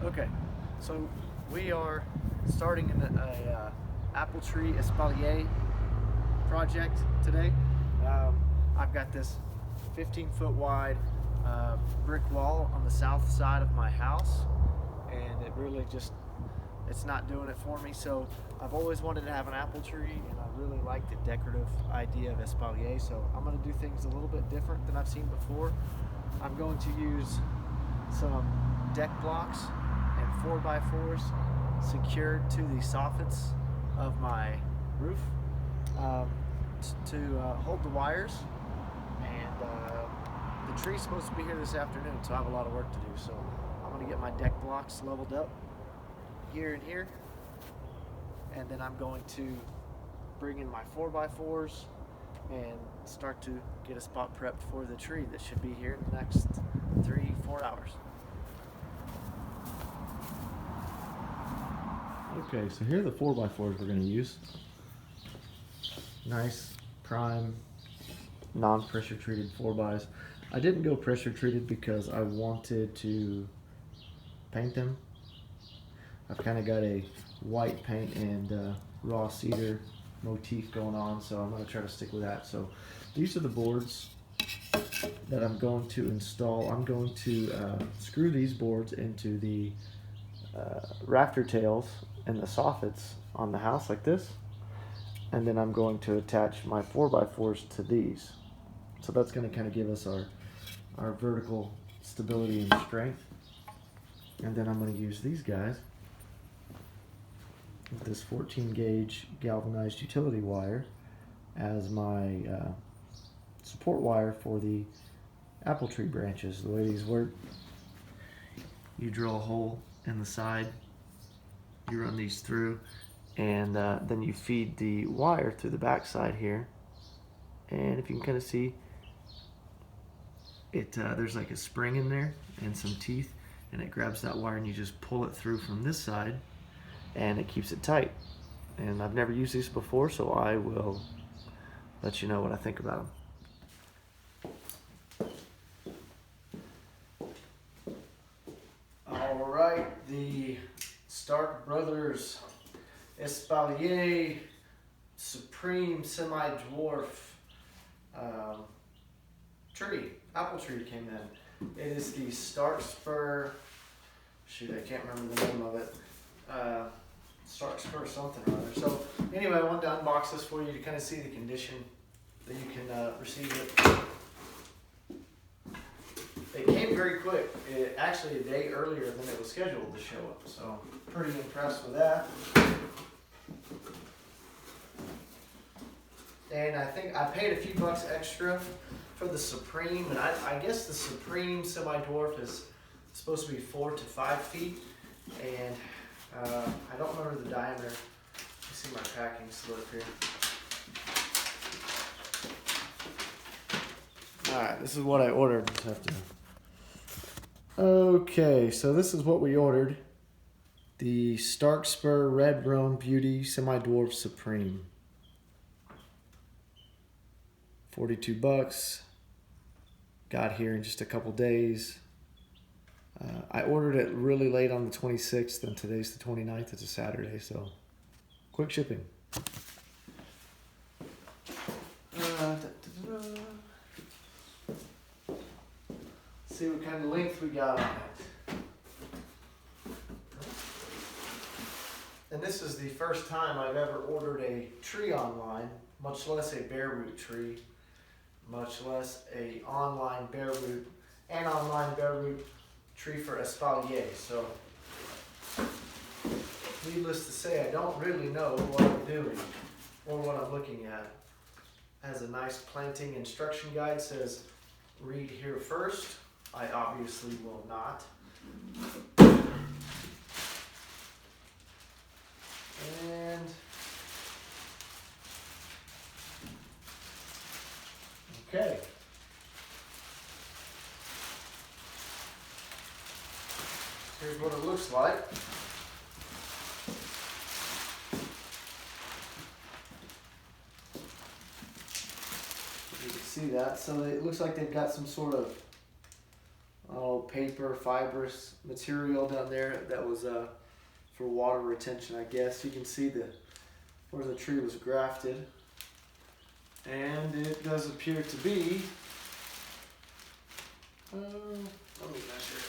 Okay, so we are starting apple tree espalier project today. I've got this 15-foot wide brick wall on the south side of my house, and it really just it's not doing it for me. So I've always wanted to have an apple tree, and I really like the decorative idea of espalier. So I'm going to do things a little bit different than I've seen before. I'm going to use some deck blocks and 4x4s secured to the soffits of my roof um, to hold the wires. And the tree's supposed to be here this afternoon, so I have a lot of work to do. So I'm going to get my deck blocks leveled up here and here, and then I'm going to bring in my 4x4s and start to get a spot prepped for the tree that should be here in the next 3-4 hours. Okay, so here are the 4x4s we're going to use. Nice, prime, non-pressure treated 4xs. I didn't go pressure treated because I wanted to paint them. I've kind of got a white paint and raw cedar motif going on, so I'm going to try to stick with that. So these are the boards that I'm going to install. I'm going to screw these boards into the rafter tails and the soffits on the house like this, and then I'm going to attach my 4x4s to these. So that's going to kind of give us our vertical stability and strength. And then I'm going to use these guys with this 14 gauge galvanized utility wire as my support wire for the apple tree branches. The way these work, you drill a hole in the side, you run these through, and then you feed the wire through the back side here. And if you can kind of see it, there's like a spring in there and some teeth, and it grabs that wire and you just pull it through from this side and it keeps it tight. And I've never used these before, so I will let you know what I think about them. All right, the Stark Brothers Espalier Supreme Semi-Dwarf apple tree came in. It is the Stark Spur, shoot, I can't remember the name of it. Stark Spur something or other. So anyway, I wanted to unbox this for you to kind of see the condition that you can receive it. It came very quick. It actually a day earlier than it was scheduled to show up. So pretty impressed with that. And I think I paid a few bucks extra for the Supreme, and I guess the Supreme Semi-Dwarf is supposed to be 4 to 5 feet, and I don't remember the diameter. You see my packing slip here. Alright, this is what I ordered. Okay, so this is what we ordered. The Stark Spur Red Roan Beauty Semi-Dwarf Supreme. 42 bucks. Got here in just a couple days. I ordered it really late on the 26th, and today's the 29th. It's a Saturday, so quick shipping. See what kind of length we got on it. And this is the first time I've ever ordered a tree online, much less a bare root tree, much less a online bare root and online bare root tree for espalier. So needless to say, I don't really know what I'm doing or what I'm looking at. Has a nice planting instruction guide, says read here first. I obviously will not. And okay. Here's what it looks like. You can see that. So it looks like they've got some sort of paper, fibrous material down there that was for water retention, I guess. You can see where the tree was grafted. And it does appear to be, let me measure it.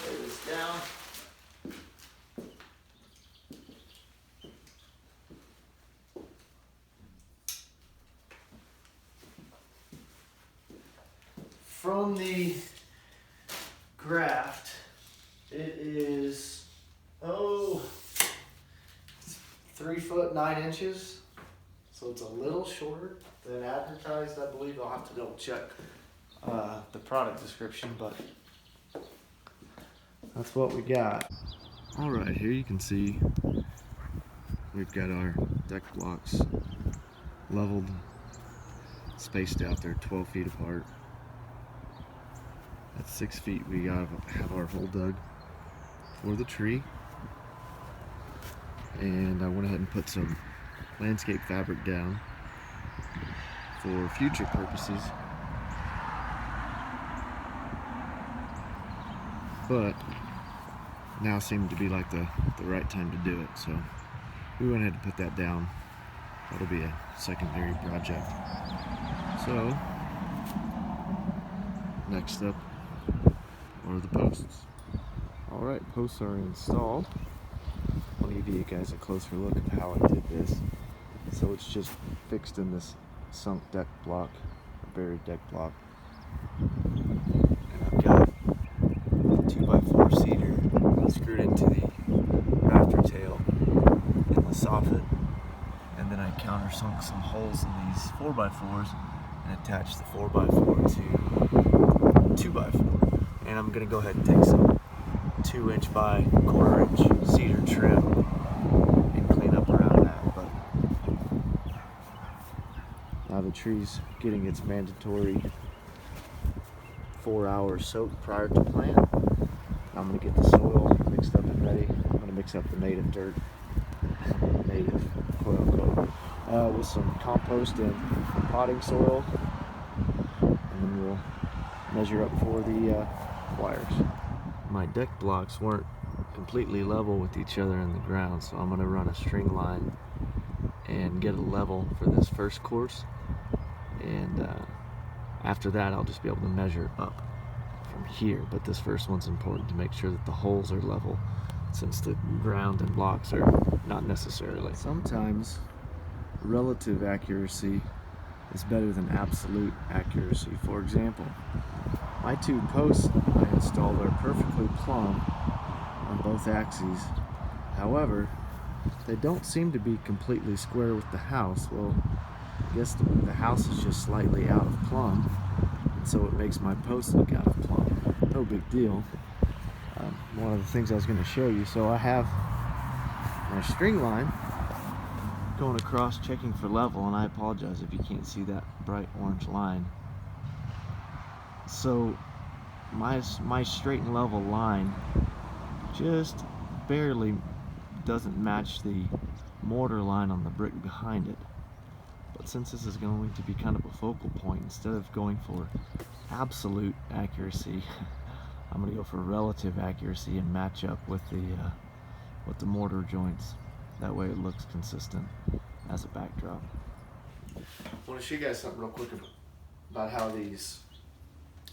Lay this down. From the graft, it is 3 foot 9 inches, so it's a little shorter than advertised. I believe I'll have to double check the product description, but that's what we got. All right, here you can see we've got our deck blocks leveled, spaced out. They're 12 feet apart. At 6 feet, we gotta have our hole dug for the tree. And I went ahead and put some landscape fabric down for future purposes. But now seemed to be like the right time to do it. So we went ahead and put that down. That'll be a secondary project. So next up are the posts. All right, posts are installed. I'll give you guys a closer look at how I did this. So it's just fixed in this sunk deck block, buried deck block. And I've got 2x4 cedar screwed into the rafter tail in the soffit. And then I countersunk some holes in these 4x4s and attached the 4x4 to 2x4. And I'm gonna go ahead and take some 2" by 1/4" cedar trim and clean up around that. But now the tree's getting its mandatory 4-hour soak prior to plant. I'm gonna get the soil mixed up and ready. I'm gonna mix up the native dirt, native quote unquote, with some compost and potting soil, and then we'll measure up for the wires. My deck blocks weren't completely level with each other in the ground, so I'm going to run a string line and get a level for this first course, and after that I'll just be able to measure up from here. But this first one's important to make sure that the holes are level, since the ground and blocks are not necessarily. Sometimes relative accuracy is better than absolute accuracy. For example, my 2 posts I installed are perfectly plumb on both axes. However, they don't seem to be completely square with the house. Well, I guess the house is just slightly out of plumb, and so it makes my posts look out of plumb. No big deal. One of the things I was going to show you, so I have my string line going across checking for level, and I apologize if you can't see that bright orange line. So my straight and level line just barely doesn't match the mortar line on the brick behind it. But since this is going to be kind of a focal point, instead of going for absolute accuracy, I'm going to go for relative accuracy and match up with the mortar joints. That way it looks consistent as a backdrop. I want to show you guys something real quick about how these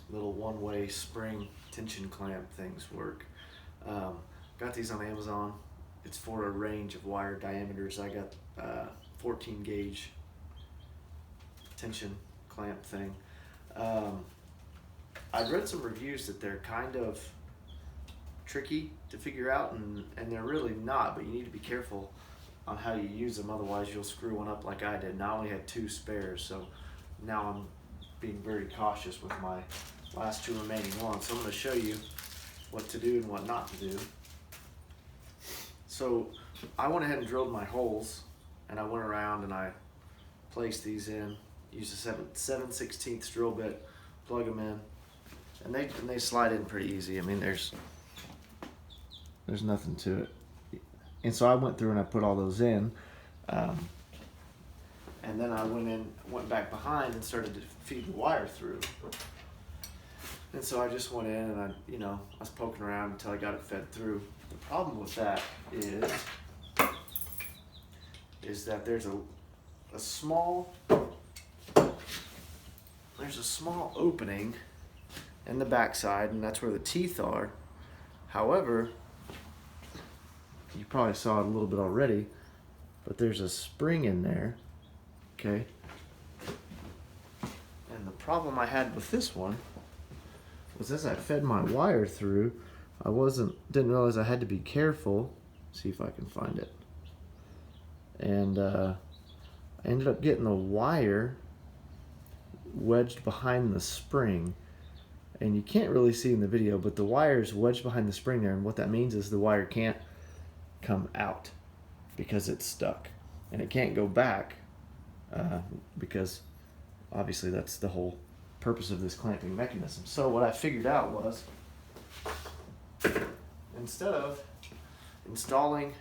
little one-way spring tension clamp things work. Got these on Amazon. It's for a range of wire diameters. I got 14 gauge tension clamp thing. I'd read some reviews that they're kind of tricky to figure out, and they're really not, but you need to be careful on how you use them, otherwise you'll screw one up like I did. And I only had 2 spares, so now I'm being very cautious with my last 2 remaining ones. So I'm going to show you what to do and what not to do. So I went ahead and drilled my holes, and I went around and I placed these in, used a 7/16 drill bit, plug them in, and they slide in pretty easy. I mean, there's nothing to it. And so I went through and I put all those in, and then I went back behind and started to feed the wire through. And so I just went in and I was poking around until I got it fed through. The problem with that is that there's a small opening in the backside, and that's where the teeth are. However, you probably saw it a little bit already, but there's a spring in there, okay? And the problem I had with this one was as I fed my wire through, didn't realize I had to be careful. See if I can find it. And I ended up getting the wire wedged behind the spring. And you can't really see in the video, but the wire is wedged behind the spring there, and what that means is the wire can't come out because it's stuck. And it can't go back because obviously that's the whole purpose of this clamping mechanism. So what I figured out was, instead of installing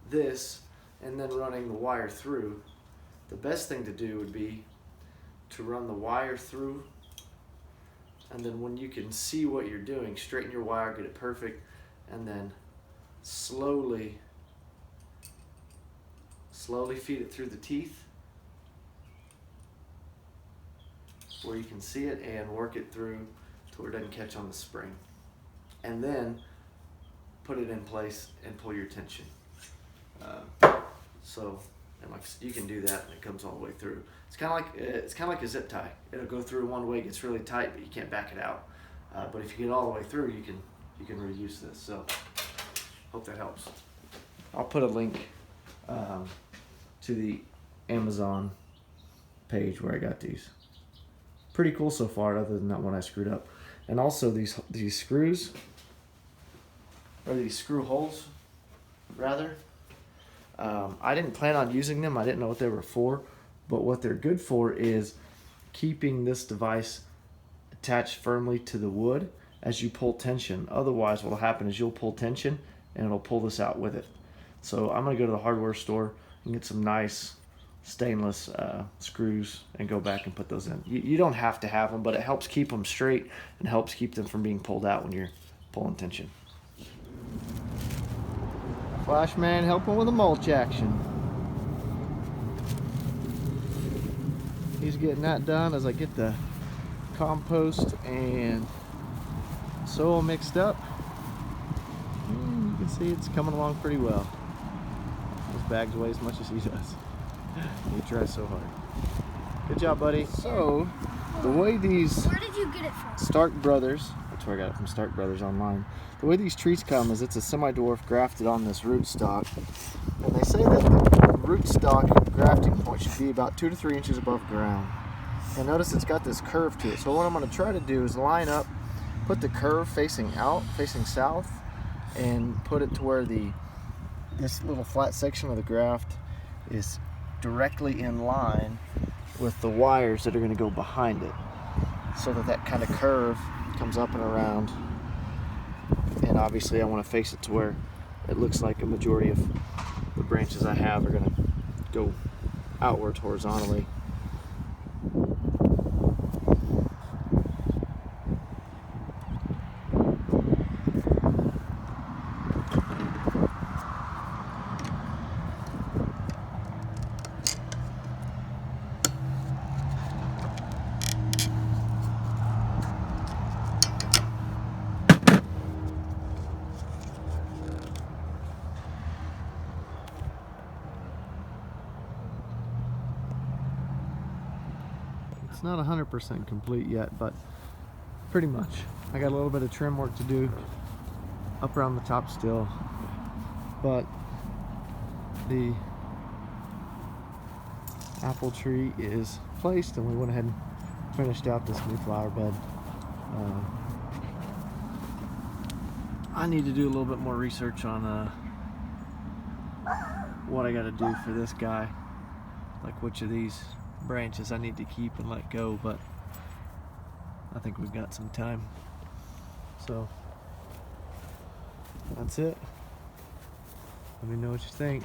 this and then running the wire through, the best thing to do would be to run the wire through, and then when you can see what you're doing, straighten your wire, get it perfect, and then slowly feed it through the teeth where you can see it, and work it through to where it doesn't catch on the spring. And then put it in place and pull your tension. And like you can do that, and it comes all the way through. It's kind of like a zip tie. It'll go through one way, gets really tight, but you can't back it out. But if you get all the way through, you can reuse this. So hope that helps. I'll put a link to the Amazon page where I got these. Pretty cool so far, other than that one I screwed up. And also these screws, or these screw holes, rather. I didn't plan on using them. I didn't know what they were for, but what they're good for is keeping this device attached firmly to the wood as you pull tension. Otherwise, what will happen is you'll pull tension and it'll pull this out with it. So I'm gonna go to the hardware store and get some nice stainless screws and go back and put those in. You don't have to have them, but it helps keep them straight and helps keep them from being pulled out when you're pulling tension. Flashman helping with the mulch action. He's getting that done as I get the compost and soil mixed up. You can see it's coming along pretty well. Those bags weigh as much as he does. He tries so hard. Good job, buddy. So, the way these Where did you get it from? Stark Brothers, that's where I got it from, Stark Brothers online. The way these trees come is it's a semi-dwarf grafted on this rootstock. And they say that the rootstock grafting point should be about 2 to 3 inches above ground. And notice it's got this curve to it. So what I'm going to try to do is line up, put the curve facing out, facing south, and put it to where this little flat section of the graft is directly in line with the wires that are going to go behind it, so that kind of curve comes up and around. And obviously I want to face it to where it looks like a majority of the branches I have are going to go outwards horizontally. It's not 100% complete yet, but pretty much. I got a little bit of trim work to do up around the top still, but the apple tree is placed, and we went ahead and finished out this new flower bed. I need to do a little bit more research on what I got to do for this guy, like which of these branches I need to keep and let go, but I think we've got some time. So that's it. Let me know what you think.